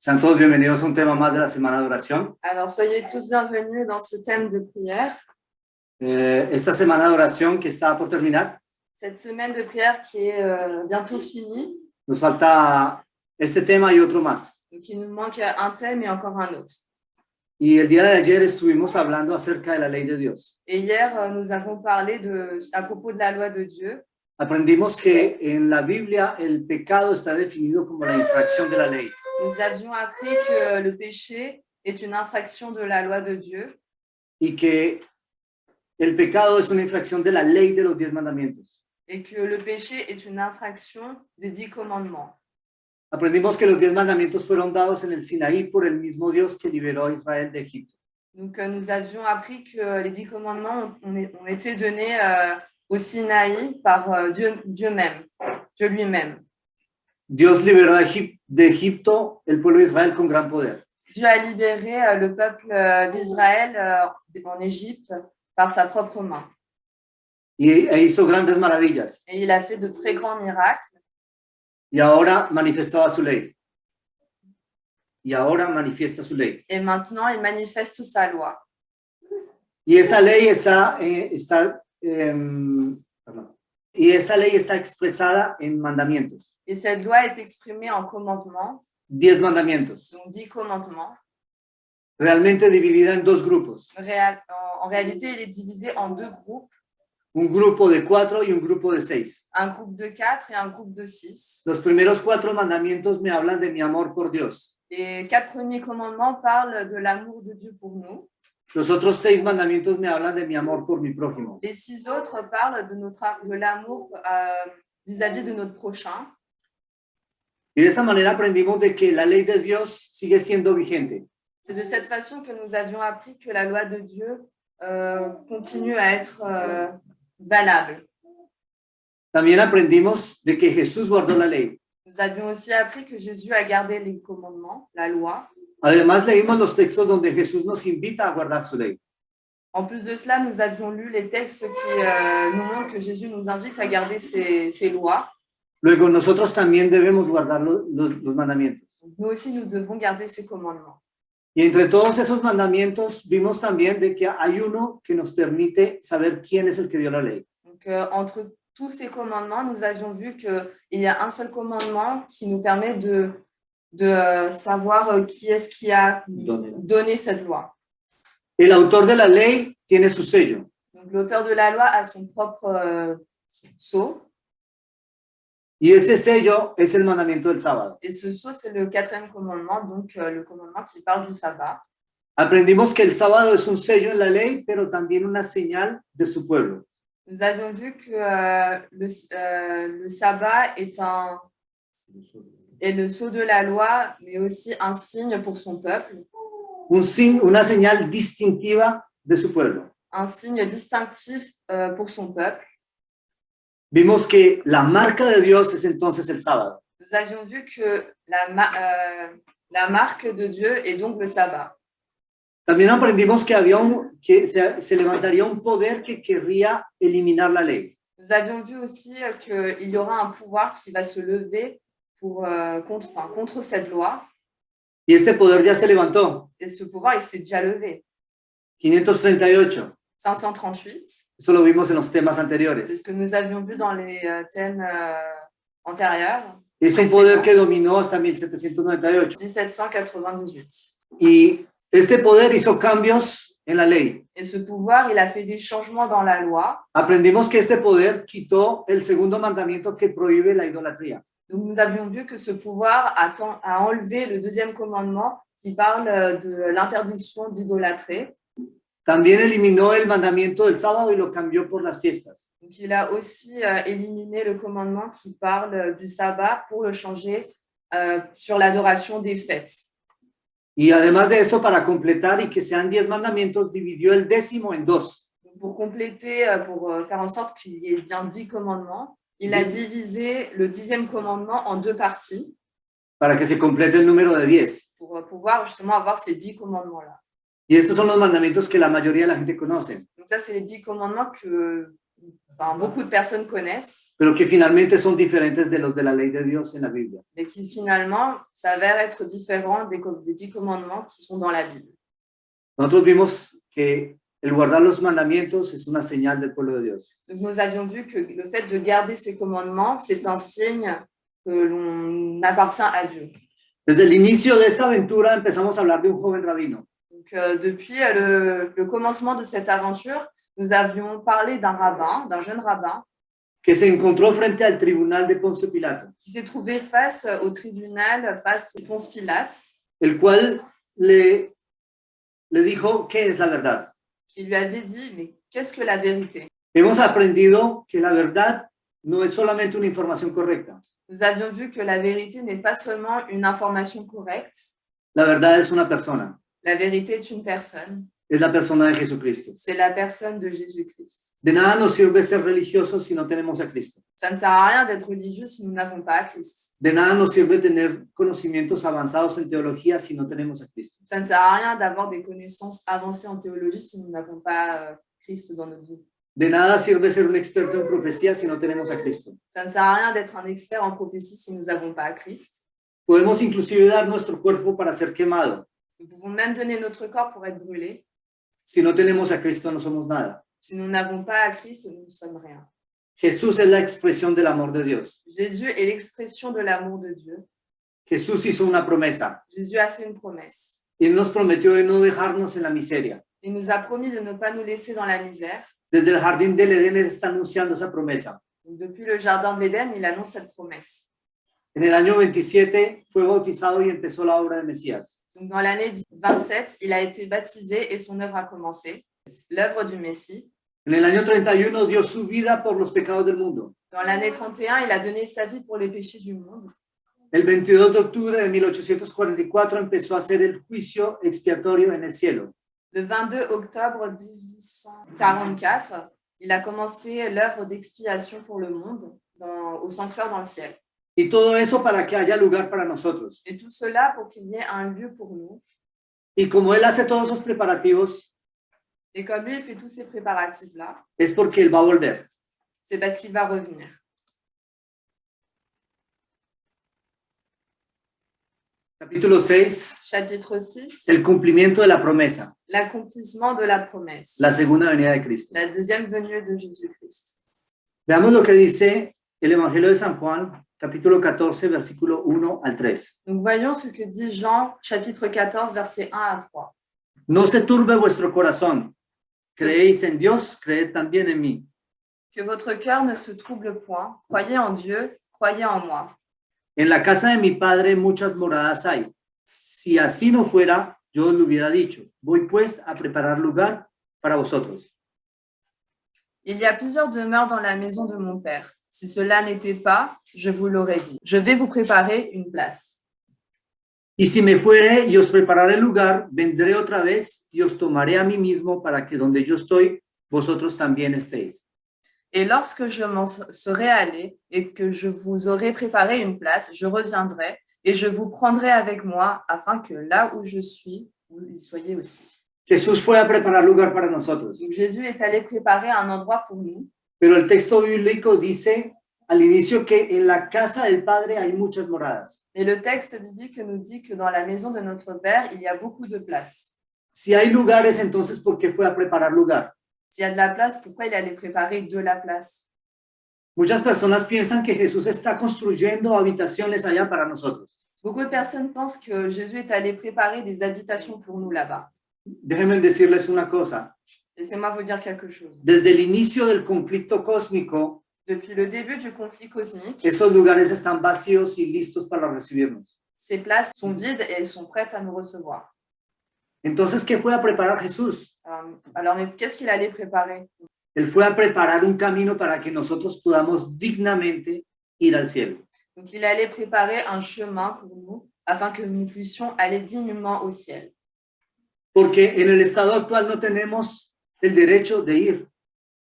Sean todos bienvenidos a un tema más de la semana de oración. Alors, soyez tous bienvenus dans ce thème de prière. Esta semana de oración que está por terminar, Cette semaine de prière qui est bientôt finie. nos falta este tema y otro más. Donc, il nous manque un thème et encore un autre. Y el día de ayer estuvimos hablando acerca de la ley de Dios. Et hier, nous avons parlé à propos de la loi de Dieu. Aprendimos que en la Biblia el pecado está definido como la infracción de la ley. Nous avions appris que le péché est une infraction de la loi de Dieu Y que el pecado es una infracción de la ley de los 10 mandamientos. et que le péché est une infraction des 10 commandements. Aprendimos que los 10 mandamientos fueron dados en el Sinaí por el mismo Dios que liberó a Israel de Egipto. Donc, nous avions appris que les 10 commandements ont été donnés au Sinaï par Dieu même, Dieu lui-même. Dios liberó de Egipto el pueblo de Israel con gran poder. Dieu a libéré le peuple d'Israël en Égypte par sa propre main. E hizo grandes maravillas. Et il a fait de très grands miracles. Y ahora manifestaba su ley. Y ahora manifiesta su ley. Et maintenant, il manifeste sa loi. Y esa ley está expresada en mandamientos. Et cette loi est exprimée en commandements, 10 mandamientos. donc 10 commandements. Realmente dividida en 2 grupos. En réalité, il est divisé en 2 groupes. Un grupo de 4 y un grupo de 6. Un groupe de 4 et un groupe de 6. Los primeros 4 mandamientos me hablan de mi amor por Dios. Les 4 premiers commandements parlent de l'amour de Dieu pour nous. Los otros 6 mandamientos me hablan de mi amor por mi prójimo. Les 6 autres parlent de l'amour vis-à-vis de notre prochain. Y de esa manera aprendimos de que la ley de Dios sigue siendo vigente. C'est de cette façon que nous avions appris que la loi de Dieu continue à être valable. También aprendimos de que Jesús guardó la ley. Nous avions aussi appris que Jésus a gardé les commandements, la loi. Además, leímos los textos donde Jesús nos invita a guardar su ley. En plus de cela, nous avions lu les textes qui nous montrent que Jésus nous invite à garder ses lois. Luego, nosotros también debemos guardar los mandamientos. Nous aussi, nous devons garder ses commandements. Y entre todos esos mandamientos, vimos también de que hay uno que nos permite saber quién es el que dio la ley. Donc, entre tous ces commandements, nous avions vu qu'il y a un seul commandement qui nous permet de savoir qui est-ce qui a donné cette loi. El autor de la ley tiene su sello. Donc, l'auteur de la loi a son propre sceau. Y ese sello es el mandamiento del sábado. Et ce sceau, c'est le 4e commandement, donc le commandement qui parle du sabbat. Aprendimos que el sábado es un sello en la ley, pero también una señal de su pueblo. Nous avions vu que le sabbat est le sceau de la loi, mais aussi un signe pour son peuple. Una señal distintiva de su pueblo. Un signe distinctif pour son peuple. Vimos que la marca de Dios es entonces el sábado. Nous avions vu que la marque de Dieu est donc le sabbat. También aprendimos que se levantaría un poder que querría eliminar la ley. Nous avions vu aussi qu'il y aura un pouvoir qui va se lever contre cette loi. Y ese poder ya se levantó. Et ce pouvoir, il s'est déjà levé. 538. 538. Eso lo vimos en los temas C'est anteriores. ce que nous avions vu dans les thèmes antérieurs. Es un poder que dominó hasta 1798. 1798. Y este poder hizo cambios en la ley. Et ce pouvoir, il a fait des changements dans la loi. Aprendimos que este poder quitó el segundo mandamiento que prohíbe la idolatría. Donc, nous avions vu que ce pouvoir a enlevé le 2e commandement qui parle de l'interdiction d'idolâtrer. También eliminó el mandamiento del sábado y lo cambió por las fiestas. Donc, il a aussi éliminé le commandement qui parle du sabbat pour le changer sur l'adoration des fêtes. Y además de esto, para completar y que sean 10 mandamientos, dividió el 10º en 2. Pour compléter, pour faire en sorte qu'il y ait bien 10 commandements, il a divisé le 10e commandement en 2 parties. Para que se complete el número de 10. Pour pouvoir justement avoir ces 10 commandements-là. Y estos son los mandamientos que la mayoría de la gente conoce. Donc ça, c'est les 10 commandements que enfin, beaucoup de personnes connaissent, pero que finalmente son diferentes de los de la ley de Dios en la Biblia. mais qui finalement s'avèrent être différents des 10 commandements qui sont dans la Bible. Nosotros vimos que el guardar los mandamientos es una señal del pueblo de Dios. Donc, nous avions vu que le fait de garder ces commandements, c'est un signe que l'on appartient à Dieu. Desde el inicio de esta aventura empezamos a hablar de un joven rabino. Donc, depuis le commencement de cette aventure, nous avions parlé d'un jeune rabbin, que se encontró frente al tribunal de Poncio Pilato, qui s'est trouvé face au tribunal, face à Ponce Pilate, el cual le dijo qué es la verdad. qui lui avait dit, mais qu'est-ce que la vérité? Hemos aprendido que la verdad no es solamente una información correcta. Nous avions vu que la vérité n'est pas seulement une information correcte, La verdad es una persona, la vérité est une personne, es la persona de Jesucristo. c'est la personne de Jésus-Christ. De nada nos sirve ser religiosos si no tenemos a Cristo. Ça ne sert à rien d'être religieux si nous n'avons pas Christ. De nada nos sirve tener conocimientos avanzados en teología si no tenemos a Cristo. Ça ne sert à rien d'avoir des connaissances avancées en théologie si nous n'avons pas Christ dans notre vie. De nada sirve ser un experto en profecía si no tenemos a Cristo. Ça ne sert à rien d'être un expert en prophétie si nous n'avons pas Christ. Podemos inclusive dar nuestro cuerpo para ser quemado. Nous pouvons même donner notre corps pour être brûlé. Si no tenemos a Cristo no somos nada. Si nous n'avons pas Christ, nous ne sommes rien. Jesús es la expresión del amor de Dios. Jésus est l'expression de l'amour de Dieu. Jesús hizo una promesa. Jésus a fait une promesse. Él nos prometió de no dejarnos en la miseria. Il nous a promis de ne pas nous laisser dans la misère. Desde el jardín del Edén Él está anunciando esa promesa. Donc, depuis le jardin de l'Éden, il annonce cette promesse. En el año 27 fue bautizado y empezó la obra de Mesías. Donc, dans l'année 27, il a été baptisé et son œuvre a commencé, l'œuvre du Messie. En el año 31 dio su vida por los pecados del mundo. Dans l'année 31, il a donné sa vie pour les péchés du monde. El 22 de octubre de 1844 empezó a hacer el juicio expiatorio en el cielo. Le 22 octobre 1844, il a commencé l'œuvre d'expiation pour le monde au sanctuaire dans le ciel. Y todo eso para que haya lugar para nosotros. Et tout cela pour qu'il y ait un lieu pour nous. Y como Él hace todos esos preparativos, Et comme lui, il fait tous ces préparatifs-là, es porque Él va a volver. c'est parce qu'il va revenir. Capítulo 6, Chapitre 6, el cumplimiento de la promesa, l'accomplissement de la promesse, la segunda venida de Cristo. la deuxième venue de Jésus-Christ. Veamos lo que dice el Evangelio de San Juan, capítulo 14, versículo 1 al 3. Donc voyons ce que dit Jean, chapitre 14, versets 1 à 3. No se turbe vuestro corazón. Creéis en Dios, creed también en mí. Que votre cœur ne se trouble point. Croyez en Dieu, croyez en moi. En la casa de mi Padre muchas moradas hay. Si así no fuera, yo os lo hubiera dicho. Voy pues a preparar lugar para vosotros. Il y a plusieurs demeures dans la maison de mon Père. Si cela n'était pas, je vous l'aurais dit. Je vais vous préparer une place. Y si me fuere y os prepararé lugar, vendré otra vez y os tomaré a mí mismo para que donde yo estoy, vosotros también estéis. Et lorsque je m'en serai allé et que je vous aurai préparé une place, je reviendrai et je vous prendrai avec moi afin que là où je suis, vous y soyez aussi. Jesús fue a preparar lugar para nosotros. Donc Jésus est allé préparer un endroit pour nous. Pero el texto bíblico dice al inicio que en la casa del Padre hay muchas moradas. Et le texte biblique nous dit que dans la maison de notre Père, il y a beaucoup de places. Si hay lugares, entonces, ¿por qué fue a preparar lugar? S'il y a de la place, pourquoi il allait préparer de la place? Muchas personas piensan que Jesús está construyendo habitaciones allá para nosotros. Beaucoup de personnes pensent que Jésus est allé préparer des habitations pour nous là-bas. Déjenme decirles una cosa. Laissez-moi vous dire quelque chose. Desde el inicio del conflicto cósmico, Depuis le début du conflit cosmique, esos lugares están vacíos y listos para recibirnos. ces places sont vides et elles sont prêtes à nous recevoir. Entonces, ¿qué fue a preparar Jesús? Alors mais qu'est-ce qu'il allait préparer? Él fue a preparar un camino para que nosotros podamos dignamente ir al cielo. Donc il allait préparer un chemin pour nous afin que nous puissions aller dignement au ciel. Porque en el estado actual no tenemos el derecho de ir.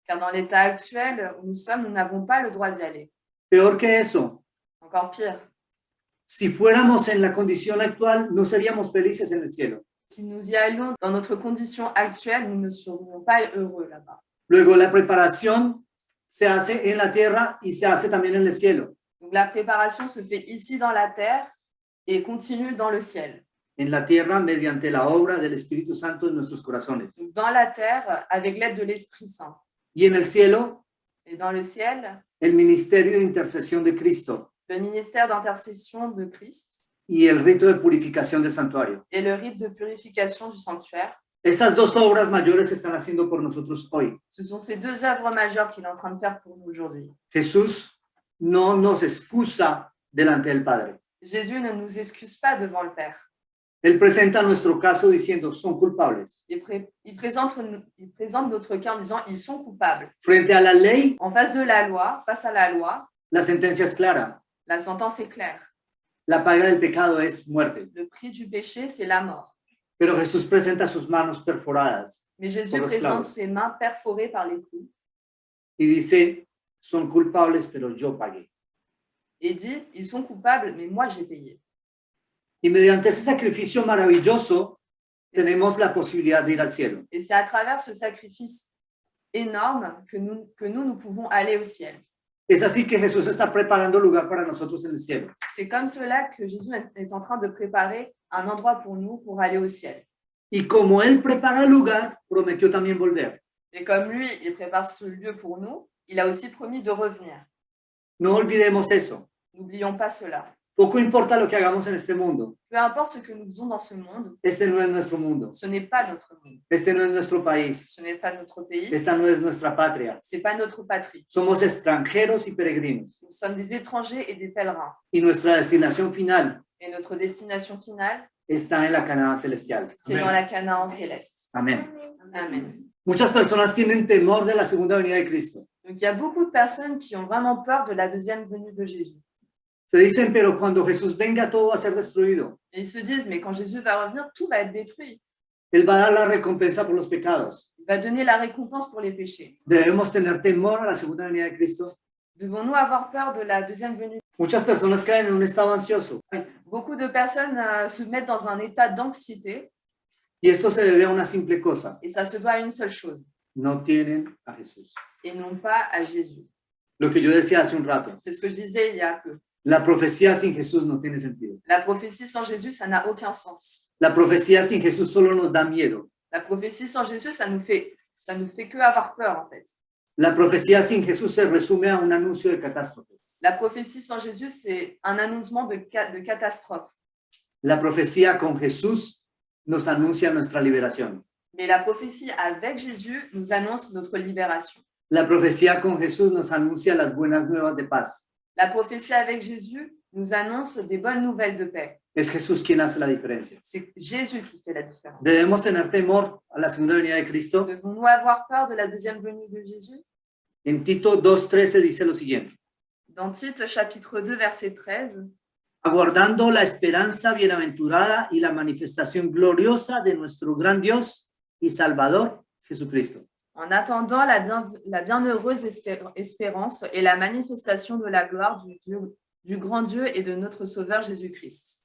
Car dans l'état actuel où nous sommes, nous n'avons pas le droit d'y aller. Peor que eso, Encore pire, si fuéramos en la condición actual, no seríamos felices en el cielo. si nous y allons dans notre condition actuelle, nous ne serions pas heureux là-bas. Luego, la preparación se hace en la tierra y se hace también en el cielo. Donc la préparation se fait ici dans la terre et continue dans le ciel. En la tierra mediante la obra del Espíritu Santo en nuestros corazones. Donc dans la terre avec l'aide de l'Esprit Saint. Y en el cielo, Et dans le ciel, el ministerio de intercesión de Cristo le ministère d'intercession de Christ y el rito de purificación del santuario. et le rite de purification du sanctuaire. Esas dos obras mayores se están haciendo por nosotros hoy. Ce sont ces deux œuvres majeures qu'il est en train de faire pour nous aujourd'hui. Jesús no nos excusa delante del Padre. Jésus ne nous excuse pas devant le Père. Él presenta nuestro caso diciendo, son culpables. Il présente notre cas en disant ils sont coupables. Frente a la ley, En face de la loi, face à la loi, la sentencia es clara. la sentence est claire. La paga del pecado es muerte. Le prix du péché, c'est la mort. Pero Jesús presenta sus manos perforadas Mais Jésus Por los présente clavos. ses mains perforées par les coups y dice, son culpables, pero yo pagué. et dit ils sont coupables, mais moi j'ai payé. Y mediante ese sacrificio maravilloso, tenemos la posibilidad de ir al cielo. Et c'est à travers ce sacrifice énorme que nous pouvons aller au ciel. Es así que Jesús está preparando lugar para nosotros en el cielo. C'est comme cela que Jésus est en train de préparer un endroit pour nous pour aller au ciel. Y como Él prepara el lugar, prometió también volver. Et comme lui, il prépare ce lieu pour nous, il a aussi promis de revenir. No olvidemos eso. N'oublions pas cela. Poco importa lo que hagamos en este mundo. Peu importe ce que nous faisons dans ce monde, Este no es nuestro mundo. ce n'est pas notre monde. Este no es nuestro país. Ce n'est pas notre pays, Esta no es nuestra patria. ce n'est pas notre patrie. Somos extranjeros y peregrinos. Nous sommes des étrangers et des pèlerins. Y nuestra destinación final Et notre destination finale, está en la Canaán celestial. c'est dans la Canaan céleste. Amén. Amen. Muchas personas tienen temor de la segunda venida de Cristo. Donc il y a beaucoup de personnes qui ont vraiment peur de la deuxième venue de Jésus. Se dicen, pero cuando Jesús venga todo va a ser destruido. Et ils se disent, mais quand Jésus va revenir, tout va être détruit. Él va a dar la recompensa por los pecados. Il va donner la récompense pour les péchés. Debemos tener temor a la segunda venida de Cristo. Devons-nous avoir peur de la deuxième venue? Muchas personas caen en un estado ansioso Beaucoup de personnes se mettent dans un état d'anxiété y esto se debe a una simple cosa. et ça se doit à une seule chose, No tienen a Jesús. et non pas à Jésus. Lo que yo decía hace un rato. C'est ce que je disais il y a peu. La profecía sin Jesús no tiene sentido. La prophétie sans Jésus, ça n'a aucun sens. La profecía sin Jesús solo nos da miedo. La prophétie sans Jésus, ça nous fait que avoir peur en fait. La profecía sin Jesús se resume a un anuncio de catástrofe. La prophétie sans Jésus, c'est un annoncement de catastrophe. La profecía con Jesús nos anuncia nuestra liberación. Mais la prophétie avec Jésus nous annonce notre libération. La profecía con Jesús nos anuncia las buenas nuevas de paz. La prophétie avec Jésus nous annonce des bonnes nouvelles de paix. Es Jesús quien hace la diferencia. C'est Jésus qui fait la différence. Debemos tener temor a la segunda venida de Cristo. Devons-nous avoir peur de la deuxième venue de Jésus? En Tito 2:13 dice lo siguiente. Dans Tite, chapitre 2, verset 13, Aguardando la esperanza bienaventurada y la manifestación gloriosa de nuestro gran Dios y Salvador, Jesucristo. en attendant la bienheureuse espérance et la manifestation de la gloire du grand Dieu et de notre Sauveur Jésus-Christ.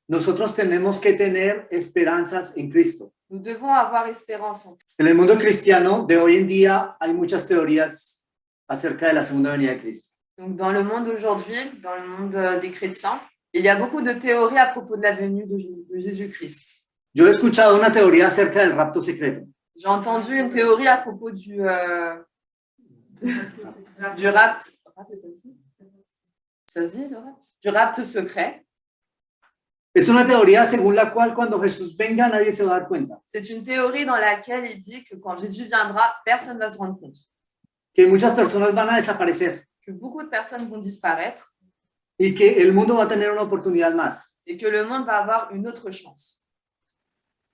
Nosotros tenemos que tener esperanzas en Cristo. Nous devons avoir espérance en Christ. En el mundo cristiano de hoy en día hay muchas teorías acerca de la segunda venida de Cristo. Donc, dans le monde d'aujourd'hui, dans le monde des chrétiens, il y a beaucoup de théories à propos de la venue de Jésus-Christ. Yo he escuchado una teoría acerca del rapto secreto. J'ai entendu une théorie à propos du rapte. Ça se dit, le rapte? Du rapte secret. Es una teoría según la cual cuando Jesús venga nadie se va a dar cuenta. C'est une théorie dans laquelle il dit que quand Jésus viendra, personne ne va se rendre compte. Que muchas personas van a desaparecer Que beaucoup de personnes vont disparaître y que el mundo va a tener una oportunidad más. et que le monde va avoir une autre chance.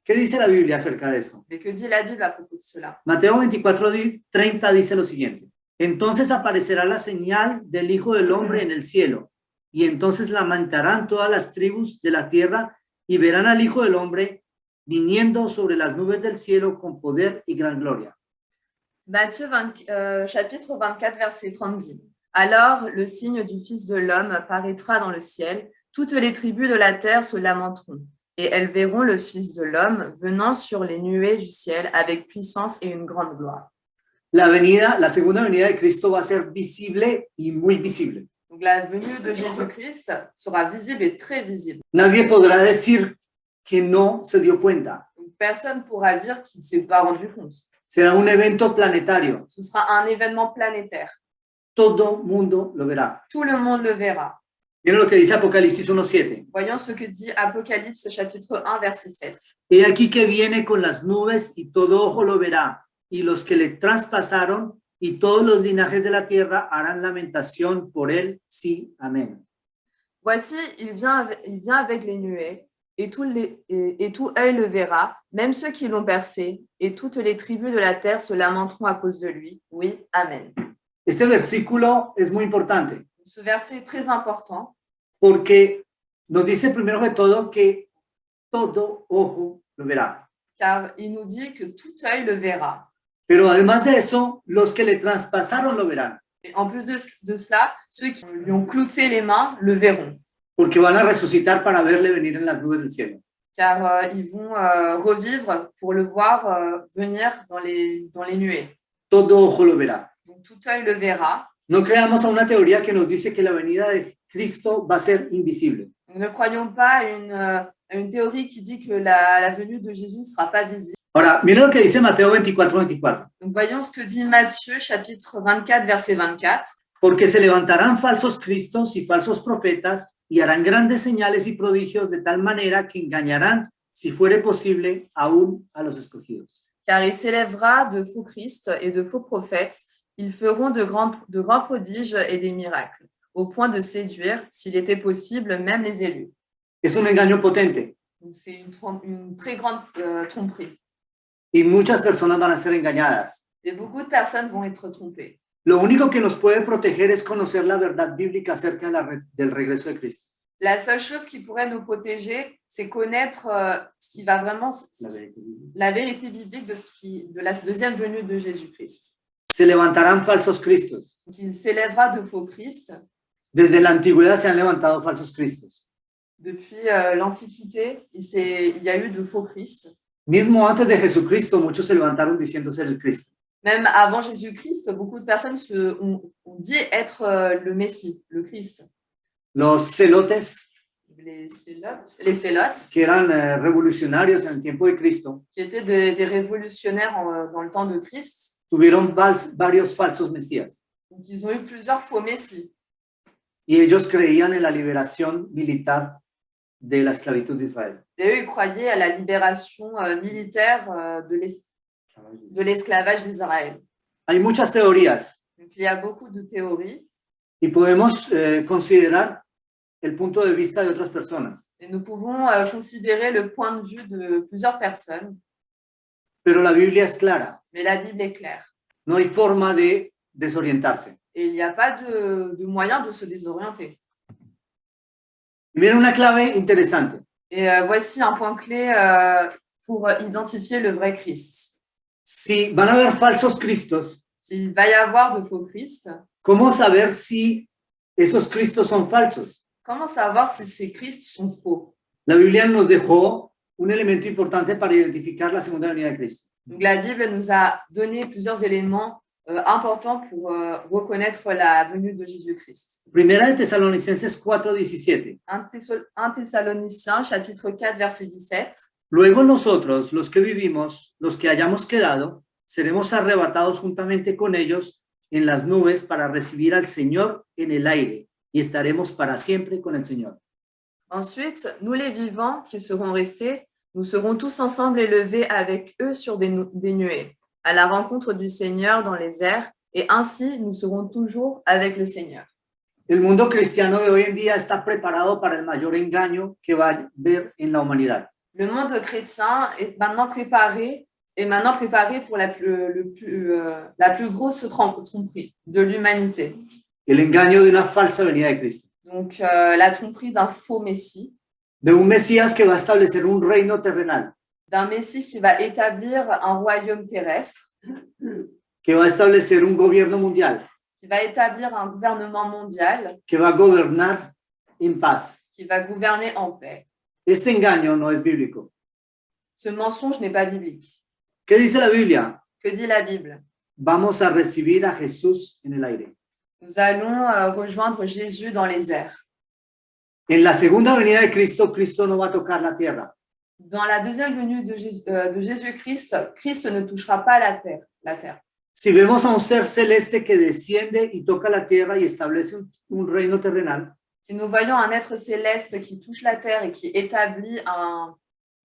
¿Qué dice la Biblia acerca de esto? Mais que dit la Bible à propos de cela? Mateo 24:30 dice lo siguiente. Entonces aparecerá la señal del Hijo del Hombre en el cielo, y entonces lamentarán todas las tribus de la tierra y verán al Hijo del Hombre viniendo sobre las nubes del cielo con poder y gran gloria. Matthieu chapitre 24, verset 30 dit « Alors le signe du Fils de l'homme paraîtra dans le ciel, toutes les tribus de la terre se lamenteront, et elles verront le Fils de l'homme venant sur les nuées du ciel avec puissance et une grande gloire. » la segunda venida de Cristo va a ser visible y muy visible. Donc la venue de Jésus-Christ sera visible et très visible. Nadie podrá decir que no se dio cuenta. Donc personne ne pourra dire qu'il ne s'est pas rendu compte. Será un evento planetario. Ce sera un événement planétaire. Todo mundo lo verá. Tout le monde le verra. Miren lo que dice Apocalipsis 1:7. Voyons ce que dit Apocalypse chapitre 1 verset 7. He aquí que viene con las nubes y todo ojo lo verá, y los que le traspasaron y todos los linajes de la tierra harán lamentación por él. Sí, amén. Voici, il vient avec les nuées, et tout œil le verra, même ceux qui l'ont percé, et toutes les tribus de la terre se lamenteront à cause de lui. Oui, amen. Este versículo es muy importante Ce verset est très important porque nos dice primero de todo que todo ojo lo verá. car il nous dit que tout œil le verra. Pero además de eso, los que le traspasaron lo verán, Et en plus de cela, ceux qui lui ont clouté les mains le verront, porque van a resucitar para verle venir en las nubes del cielo. car ils vont revivre pour le voir venir dans les nuées. Todo ojo lo verá. Donc tout œil le verra. No creamos a una teoría que nos dice que la venida de Cristo va a ser invisible. Ne croyons pas à une théorie qui dit que la venue de Jésus ne sera pas visible. Ahora, miren lo que dice Mateo 24:24. Donc voyons ce que dit Matthieu chapitre 24 verset 24. Porque se levantarán falsos cristos y falsos profetas y harán grandes señales y prodigios de tal manera que engañarán, si fuere posible, aún a los escogidos. Car il s'élèvera de faux Christ et de faux prophètes. Ils feront de grands prodiges et des miracles, au point de séduire, s'il était possible, même les élus. Es un engaño potente Donc c'est une très grande tromperie. y muchas personas van a ser engañadas. Et beaucoup de personnes vont être trompées. Lo único que nos puede proteger es conocer la verdad bíblica acerca del regreso de Cristo. La seule chose qui pourrait nous protéger, c'est connaître ce qui va vraiment, la vérité biblique de la deuxième venue de Jésus-Christ. Se levantarán falsos cristos. Donc, il s'élèvera de faux Christ. Desde la antigüedad se han levantado falsos cristos. Depuis l'Antiquité, il y a eu de faux Christ. Mismo antes de Jesucristo, muchos se levantaron diciendo ser el Cristo. Même avant Jésus-Christ, beaucoup de personnes ont dit être le Messie, le Christ. Los celotes, Les Zélotes, que eran revolucionarios en el tiempo de Cristo, qui étaient des révolutionnaires dans le temps de Christ. tuvieron varios falsos mesías Donc, ils ont eu plusieurs faux messies. y ellos creían en la liberación militar de la esclavitud de Israel. Et eux, ils croyaient à la libération militaire de l'esclavage d'Israël. Hay muchas teorías Donc, il y a beaucoup de théories y podemos considerar el punto de vista de otras personas, et nous pouvons considérer le point de vue de plusieurs personnes, pero la Biblia es clara, mais la Bible est claire. no hay forma de desorientarse. Et il n'y a pas de moyen de se désorienter. Miren una clave interesante. Et voici un point clé pour identifier le vrai Christ. Si van a haber falsos cristos, S'il va y avoir de faux Christ, ¿cómo saber si esos cristos son falsos? comment savoir si ces Christ sont faux? La Biblia nos dejó un elemento importante para identificar la segunda venida de Cristo. Donc, la Bible nous a donné plusieurs éléments importants pour reconnaître la venue de Jésus-Christ. Primera de Tesalonicenses 4:17. 1 Thessaloniciens, chapitre 4, verset 17. Luego nosotros, los que vivimos, los que hayamos quedado, seremos arrebatados juntamente con ellos en las nubes para recibir al Señor en el aire y estaremos para siempre con el Señor. Ensuite, nous les vivants qui serons restés, nous serons tous ensemble élevés avec eux sur des nuées, à la rencontre du Seigneur dans les airs, et ainsi nous serons toujours avec le Seigneur. El mundo cristiano de hoy en día está preparado para el mayor engaño que va a haber en la humanidad. Le monde chrétien est maintenant préparé pour la plus grosse tromperie de l'humanité. El engaño de una falsa venida de Cristo. Donc, la tromperie d'un faux Messie, De un Mesías que va a establecer un reino terrenal, d'un Messie qui va établir un royaume terrestre, que va a establecer un gobierno mundial, qui va établir un gouvernement mondial, que va a gobernar en paz. qui va gouverner en paix. Este engaño no es bíblico. Ce mensonge n'est pas biblique. ¿Qué dice la Biblia? Que dit la Bible? vamos a recibir a Jesús en el aire. Nous allons rejoindre Jésus dans les airs. En la segunda venida de Cristo, Cristo no va a tocar la tierra. Dans la deuxième venue de Jésus-Christ, Christ ne touchera pas la terre. Si vemos a un ser celeste que desciende y toca la tierra y establece un reino terrenal, Si nous voyons un être céleste qui touche la terre et qui établit un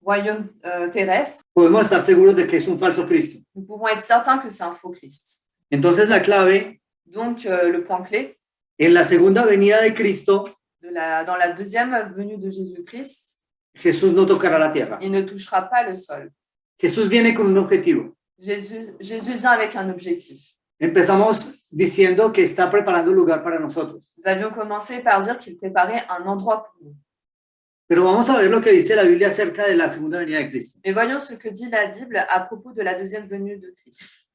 royaume terrestre, podemos estar seguros de que es un falso Cristo. nous pouvons être certains que c'est un faux Christ. Entonces la clave, Donc, le point clé, en la segunda venida de Cristo, dans la deuxième venue de Jésus-Christ, Jesús no tocará la tierra. il ne touchera pas le sol. Jesús viene con un objetivo. Jésus vient avec un objectif. Empezamos diciendo que está preparando un lugar para nosotros. Nous avions commencé par dire qu'il préparait un endroit pour nous. Pero vamos a ver lo que dice la Biblia acerca de la segunda venida de Cristo. Mais voyons ce que dit la Bible à propos de la deuxième venue de Christ.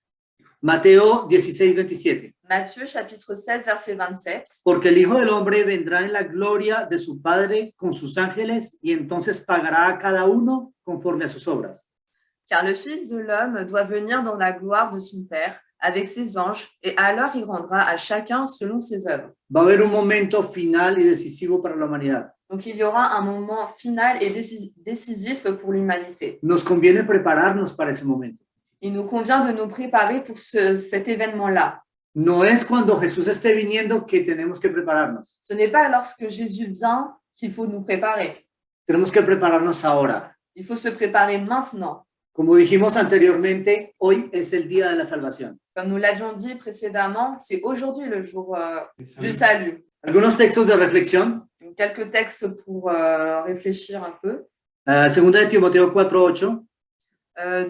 Mateo 16, 27. Matthieu chapitre 16, verset 27. Porque el Hijo del Hombre vendrá en la gloria de su Padre con sus ángeles y entonces pagará a cada uno conforme a sus obras. Car le Fils de l'homme doit venir dans la gloire de son Père avec ses anges, et alors il rendra à chacun selon ses œuvres. Va a haber un momento final y decisivo para la humanidad. Donc il y aura un moment final et décisif pour l'humanité. Nos conviene prepararnos para ese momento. Il nous convient de nous préparer pour cet événement-là. No es cuando Jesús esté viniendo que tenemos que prepararnos. Ce n'est pas lorsque Jésus vient qu'il faut nous préparer. Tenemos que prepararnos ahora. Il faut se préparer maintenant. Como dijimos anteriormente, hoy es el día de la salvación. Comme nous l'avions dit précédemment, c'est aujourd'hui le jour du salut. Algunos textos de reflexión. Donc, quelques textes pour réfléchir un peu. Segunda de Timoteo 4:8.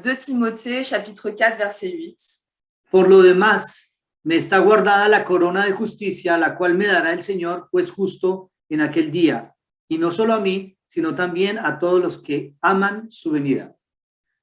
2 Timothée, chapitre 4, verset 8. Por lo demás, me está guardada la corona de justicia, la cual me dará el Señor, juez justo, en aquel día, y no solo a mí, sino también a todos los que aman su venida.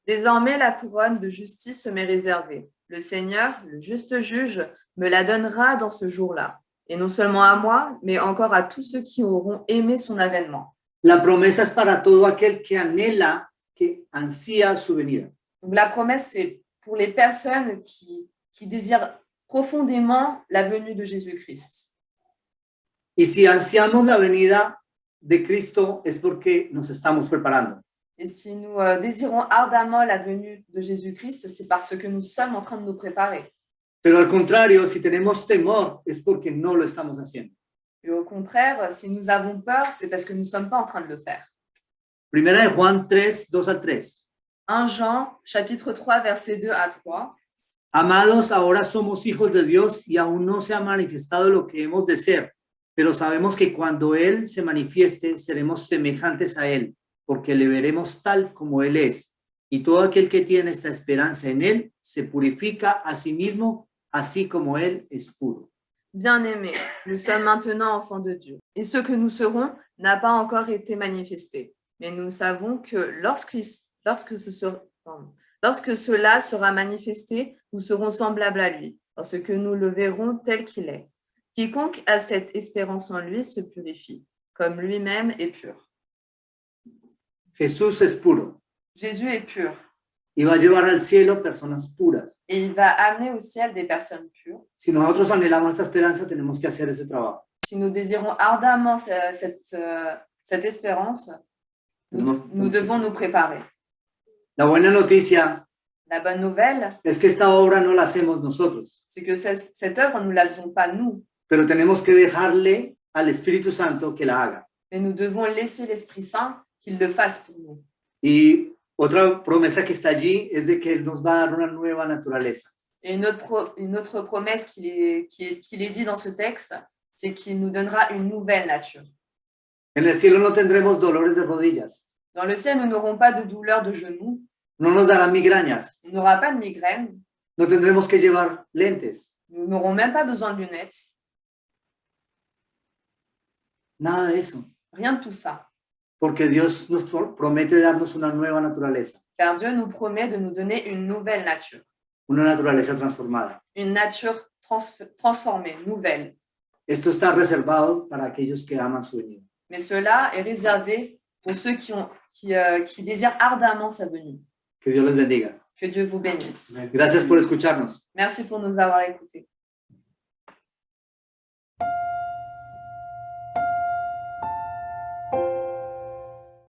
Désormais, la couronne de justice m'est réservée. Le Seigneur, le juste juge, me la donnera dans ce jour-là. Et non seulement à moi, mais encore à tous ceux qui auront aimé son avènement. La promesa es para todo aquel que anhela, que ansía su venida. Donc, la promesse, c'est pour les personnes qui désirent profondément la venue de Jésus-Christ. Y si ansiamos la venida de Cristo es porque nos estamos preparando. Et si nous désirons ardemment la venue de Jésus-Christ, c'est parce que nous sommes en train de nous préparer. Pero al contrario, si tenemos temor es porque no lo estamos haciendo. Et au contraire, si nous avons peur, c'est parce que nous ne sommes pas en train de le faire. Primera de Juan 3, 2 al 3. 1 Jean, chapitre 3, versets 2 à 3. Amados, ahora somos hijos de Dios y aún no se ha manifestado lo que hemos de ser, pero sabemos que cuando Él se manifieste, seremos semejantes a Él, porque le veremos tal como Él es. Y todo aquel que tiene esta esperanza en Él se purifica a sí mismo, así como Él es puro. Bien-aimés, nous sommes maintenant enfants de Dieu. Et ce que nous serons n'a pas encore été manifesté. Mais nous savons que lorsque cela sera manifesté, nous serons semblables à lui, parce que nous le verrons tel qu'il est. Quiconque a cette espérance en lui se purifie, comme lui-même est pur. Jesús es puro Jésus est pur. y va a llevar al cielo personas puras. Et il va amener au ciel des personnes pures. Si nosotros anhelamos esta esperanza, tenemos que hacer ese trabajo. Si nous désirons ardemment cette espérance, nous devons nous préparer. La buena noticia La bonne nouvelle, es que esta obra no la hacemos nosotros, c'est que cette œuvre, nous ne la faisons pas nous, pero tenemos que dejarle al Espíritu Santo que la haga. mais nous devons laisser l'Esprit Saint qu'il le fasse pour nous. Y otra promesa que está allí es de que Él nos va a dar una nueva naturaleza. Et une autre promesse qu'il est dit dans ce texte, c'est qu'il nous donnera une nouvelle nature. En el cielo no tendremos dolores de rodillas, Dans le ciel, nous n'aurons pas de douleur de genoux, no nos darán migrañas, on n'aura pas de migraine, no tendremos que llevar lentes, nous n'aurons même pas besoin de lunettes, nada de eso, rien de tout ça. porque Dios nos promete darnos una nueva naturaleza, Car Dieu nous promet de nous donner une nouvelle nature, una naturaleza transformada. une nature transformée, nouvelle. Esto está reservado para aquellos que aman su venida. Mais cela est réservé pour ceux qui désirent ardemment sa venue. Que Dios les bendiga. Que Dieu vous bénisse. Gracias por escucharnos. Merci pour nous avoir écoutés.